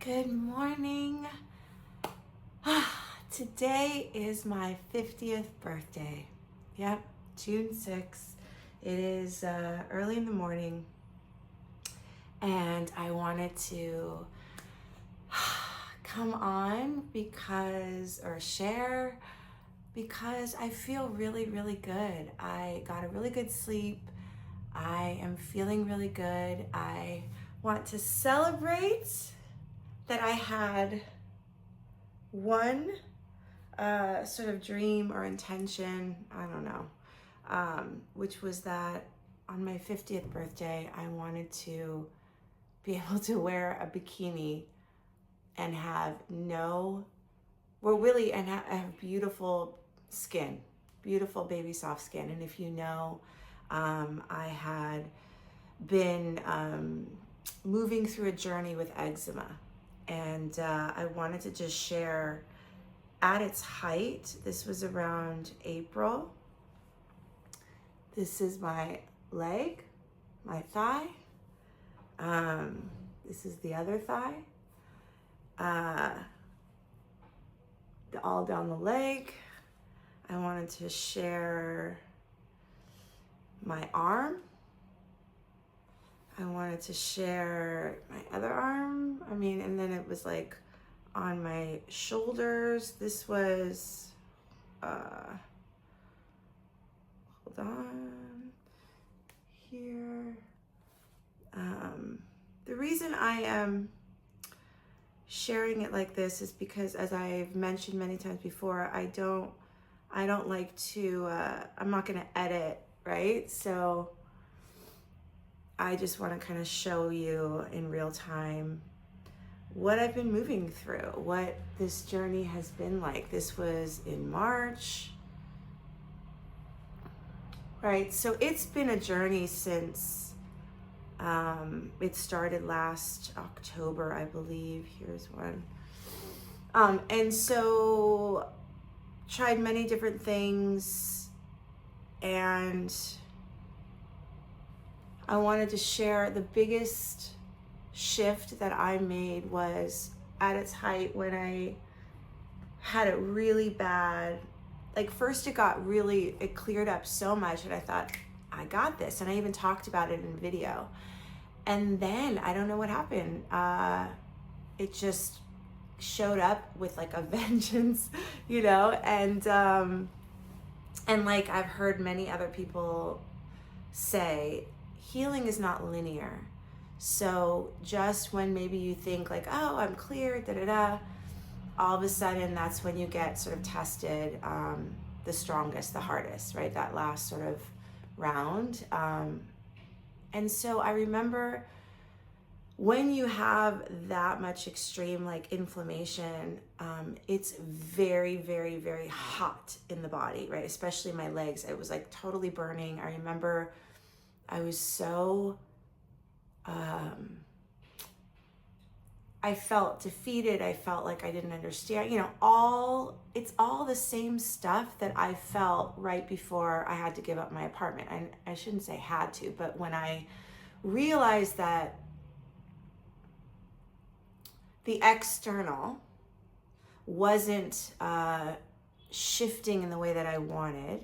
Good morning. Today is my 50th birthday. Yep, June 6th. It is early in the morning, and I wanted to come on share because I feel really, really good. I got a really good sleep. I am feeling really good. I want to celebrate that I had one sort of dream or intention, I don't know, which was that on my 50th birthday, I wanted to be able to wear a bikini and have have beautiful skin, beautiful baby soft skin. And if you know, I had been moving through a journey with eczema. And I wanted to just share at its height. This was around April. This is my leg, my thigh. This is the other thigh. All down the leg. I wanted to share my arm. I wanted to share my other arm. And then it was like on my shoulders. This was, hold on, here. The reason I am sharing it like this is because, as I've mentioned many times before, I don't like to, I'm not gonna edit, right? So I just want to kind of show you in real time what I've been moving through, what this journey has been like. This was in March, right? So it's been a journey since it started last October, I believe. Here's one. And so tried many different things, and I wanted to share the biggest shift that I made was at its height when I had it really bad. Like, first it cleared up so much that I thought, I got this. And I even talked about it in video. And then I don't know what happened. It just showed up with like a vengeance, and like I've heard many other people say, healing is not linear. So just when maybe you think like, oh, I'm clear, all of a sudden that's when you get sort of tested the strongest, the hardest, right? That last sort of round. And so I remember when you have that much extreme like inflammation, it's very, very, very hot in the body, right? Especially my legs. It was like totally burning. I remember I was so, I felt defeated. I felt like I didn't understand, it's all the same stuff that I felt right before I had to give up my apartment. I shouldn't say had to, but when I realized that the external wasn't shifting in the way that I wanted,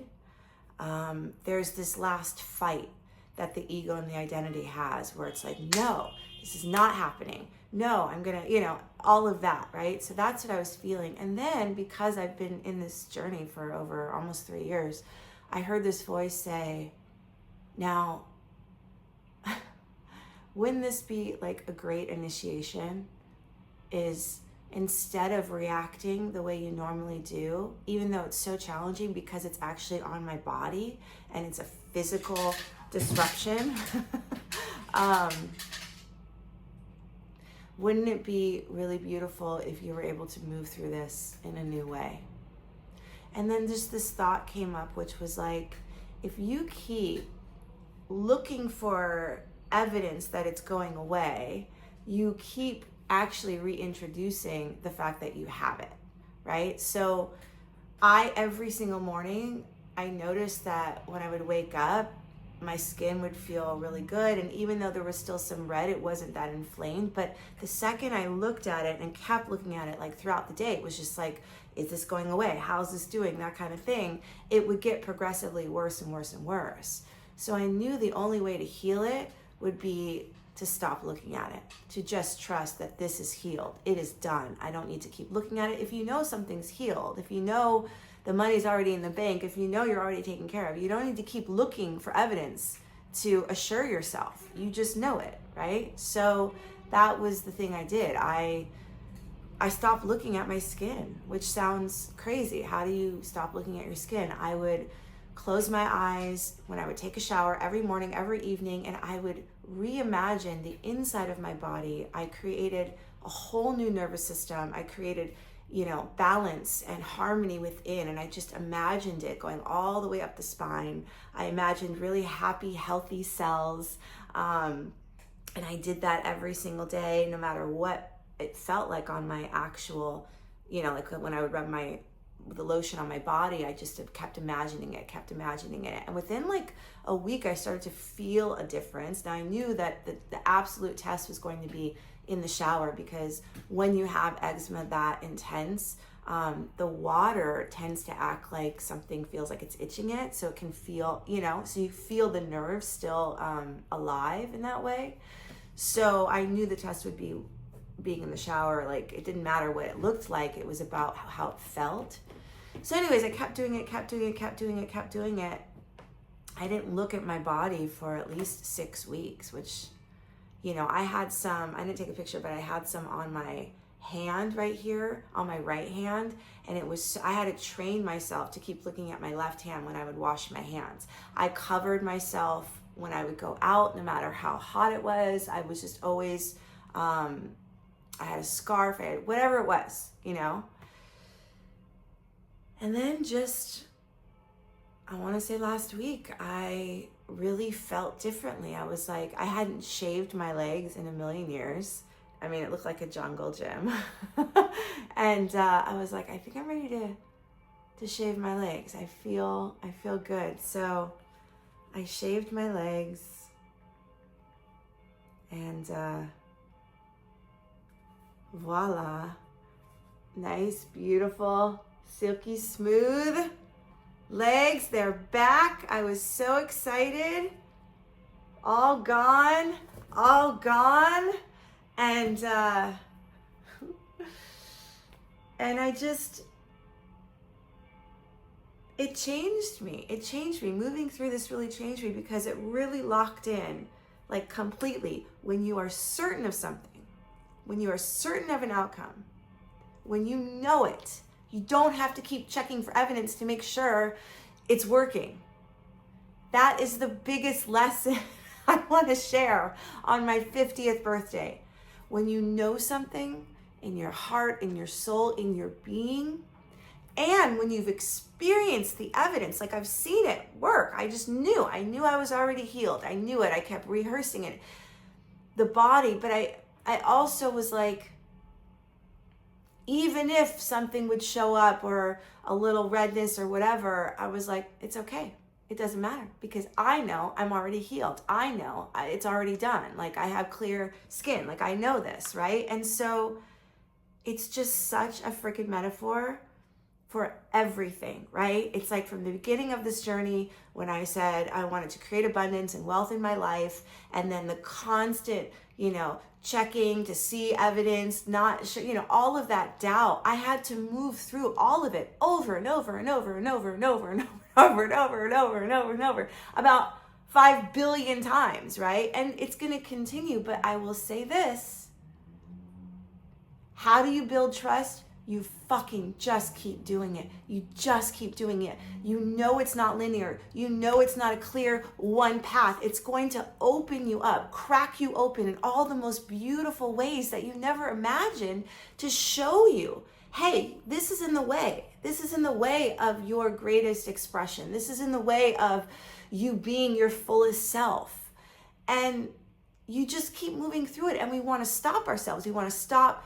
there's this last fight that the ego and the identity has, where it's like, no, this is not happening. No, I'm gonna, all of that, right? So that's what I was feeling. And then, because I've been in this journey for over almost 3 years, I heard this voice say, now, wouldn't this be like a great initiation? Is instead of reacting the way you normally do, even though it's so challenging because it's actually on my body and it's a physical disruption, wouldn't it be really beautiful if you were able to move through this in a new way? And then just this thought came up, which was like, if you keep looking for evidence that it's going away, you keep actually reintroducing the fact that you have it, right? So every single morning, I noticed that when I would wake up, my skin would feel really good. And even though there was still some red, it wasn't that inflamed. But the second I looked at it and kept looking at it, like throughout the day, it was just like, is this going away? How's this doing? That kind of thing. It would get progressively worse and worse and worse. So I knew the only way to heal it would be to stop looking at it, to just trust that this is healed. It is done. I don't need to keep looking at it. If you know something's healed, if you know the money's already in the bank, if you know you're already taken care of, you don't need to keep looking for evidence to assure yourself. You just know it, right? So that was the thing I did. I stopped looking at my skin, which sounds crazy. How do you stop looking at your skin? I would close my eyes when I would take a shower every morning, every evening, and I would reimagine the inside of my body. I created a whole new nervous system. I created, balance and harmony within, and I just imagined it going all the way up the spine. I imagined really happy, healthy cells, and I did that every single day, no matter what it felt like on my actual, like when I would rub the lotion on my body, I just kept imagining it. And within like a week, I started to feel a difference. Now I knew that the absolute test was going to be in the shower, because when you have eczema that intense, the water tends to act like something feels like it's itching it. So it can feel, so you feel the nerve still alive in that way. So I knew the test would be being in the shower. Like, it didn't matter what it looked like. It was about how it felt. So anyways, I kept doing it. I didn't look at my body for at least 6 weeks, which, I didn't take a picture, but I had some on my hand right here, on my right hand. And I had to train myself to keep looking at my left hand when I would wash my hands. I covered myself when I would go out, no matter how hot it was. I was just always, I had a scarf, I had whatever it was, And then I want to say last week, I really felt differently. I was like, I hadn't shaved my legs in a million years. I mean, it looked like a jungle gym. And I was like, I think I'm ready to shave my legs. I feel good. So I shaved my legs, and voila, nice, beautiful, silky smooth legs. They're back. I was so excited. All gone. And I just, it changed me. Moving through this really changed me, because it really locked in, like, completely. When you are certain of something, when you are certain of an outcome, when you know it, you don't have to keep checking for evidence to make sure it's working. That is the biggest lesson I want to share on my 50th birthday. When you know something in your heart, in your soul, in your being, and when you've experienced the evidence, like I've seen it work, I knew I was already healed. I knew it. I kept rehearsing it. The body, but I also was like, even if something would show up or a little redness or whatever, I was like, it's okay. It doesn't matter, because I know I'm already healed. I know it's already done. Like, I have clear skin. Like, I know this, right? And so it's just such a freaking metaphor for everything, right? It's like from the beginning of this journey, when I said I wanted to create abundance and wealth in my life, and then the constant, checking to see evidence, all of that doubt. I had to move through all of it over and over and over and over and over and over and over and over and over and over, about 5 billion times, right? And it's going to continue, but I will say this. How do you build trust? You fucking just keep doing it. You just keep doing it. You know it's not linear. You know it's not a clear one path. It's going to open you up, crack you open in all the most beautiful ways that you never imagined, to show you, hey, this is in the way. This is in the way of your greatest expression. This is in the way of you being your fullest self. And you just keep moving through it. And we want to stop ourselves. We want to stop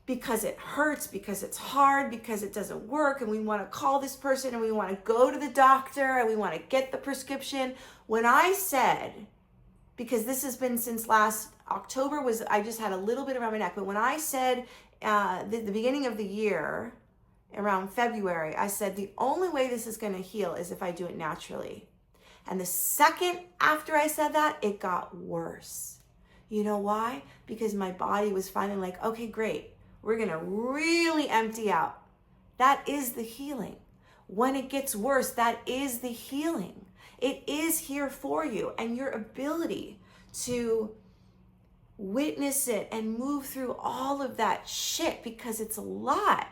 because it hurts, because it's hard, because it doesn't work, and we want to call this person, and we want to go to the doctor, and we want to get the prescription. When I said, because this has been since last October, I just had a little bit around my neck, but when I said the beginning of the year, around February, I said the only way this is going to heal is if I do it naturally. And the second after I said that, it got worse. You know why? Because my body was finally like, okay, great. We're going to really empty out. That is the healing. When it gets worse, that is the healing. It is here for you, and your ability to witness it and move through all of that shit, because it's a lot.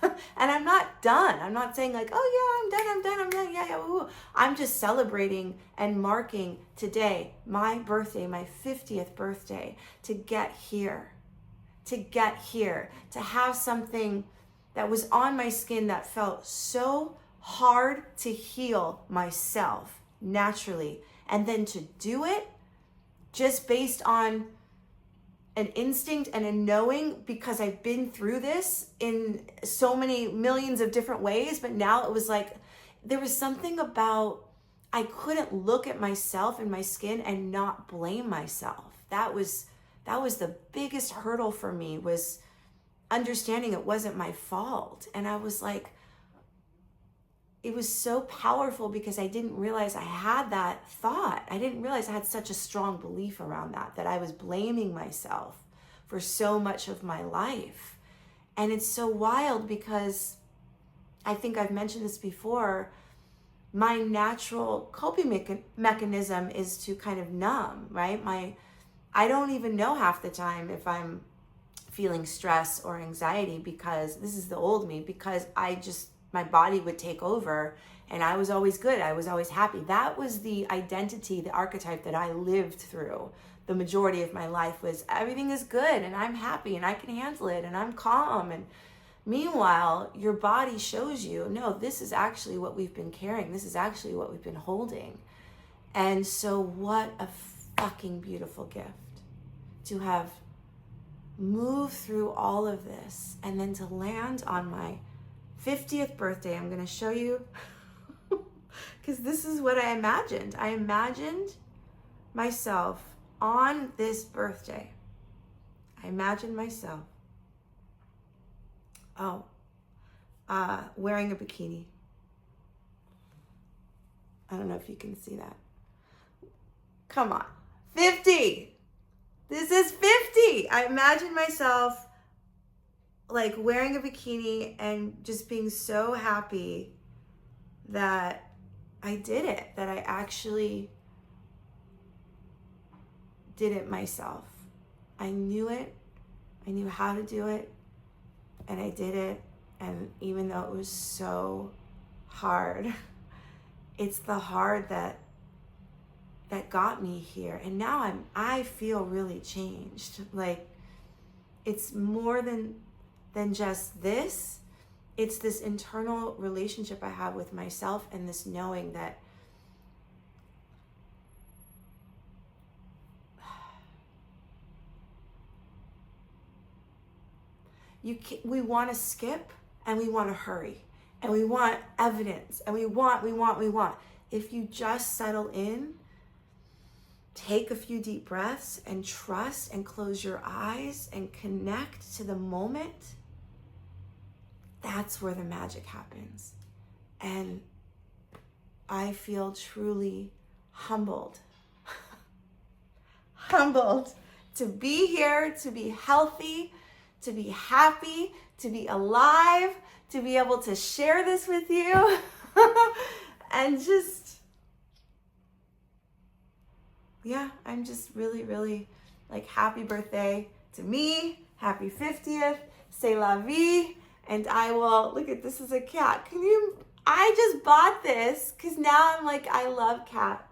And I'm not done. I'm not saying like, oh yeah, I'm done, yeah, woo. I'm just celebrating and marking today, my birthday, my 50th birthday, to get here, to have something that was on my skin that felt so hard to heal myself naturally, and then to do it just based on an instinct and a knowing, because I've been through this in so many millions of different ways. But now it was like, there was something about, I couldn't look at myself and my skin and not blame myself. That was the biggest hurdle for me, was understanding it wasn't my fault. And I was like, it was so powerful, because I didn't realize I had that thought. I didn't realize I had such a strong belief around that I was blaming myself for so much of my life. And it's so wild, because I think I've mentioned this before, my natural coping mechanism is to kind of numb, right? I don't even know half the time if I'm feeling stress or anxiety, because this is the old me, because my body would take over, and I was always good. I was always happy. That was the identity, the archetype that I lived through the majority of my life, was everything is good and I'm happy and I can handle it and I'm calm. And meanwhile, your body shows you, no, this is actually what we've been carrying. This is actually what we've been holding. And so what a fucking beautiful gift to have moved through all of this, and then to land on my 50th birthday. I'm going to show you, because this is what I imagined. I imagined myself on this birthday. I imagined myself, wearing a bikini. I don't know if you can see that. Come on. 50. This is 50. I imagined myself like wearing a bikini and just being so happy that I did it, that I actually did it myself. I knew it. I knew how to do it, and I did it. And even though it was so hard, it's the hard that got me here. And now I feel really changed. Like, it's more than just this. It's this internal relationship I have with myself, and this knowing that we want to skip, and we want to hurry, and we want evidence, and we want. If you just settle in, take a few deep breaths and trust and close your eyes and connect to the moment, that's where the magic happens. And I feel truly humbled to be here, to be healthy, to be happy, to be alive, to be able to share this with you. And just, yeah, I'm just really, really like, happy birthday to me. Happy 50th. C'est la vie. And I will, look at this, is a cat. I just bought this because now I'm like, I love cats.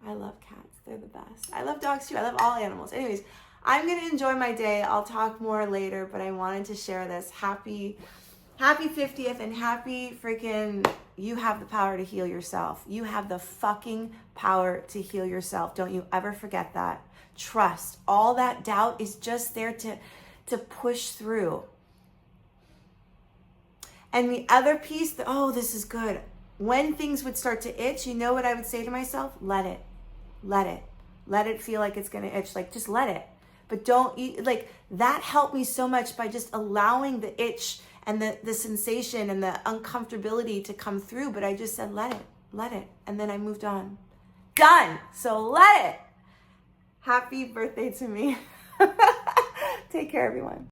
I love cats. They're the best. I love dogs too. I love all animals. Anyways, I'm going to enjoy my day. I'll talk more later, but I wanted to share this. Happy 50th, and happy freaking, you have the power to heal yourself. You have the fucking power to heal yourself. Don't you ever forget that. Trust. All that doubt is just there to push through. And the other piece, oh, this is good. When things would start to itch, you know what I would say to myself? Let it. Let it. Let it feel like it's going to itch. Like, just let it. But don't eat. Like, that helped me so much by just allowing the itch and the sensation and the uncomfortability to come through. But I just said, let it. Let it. And then I moved on. Done. So let it. Happy birthday to me. Take care, everyone.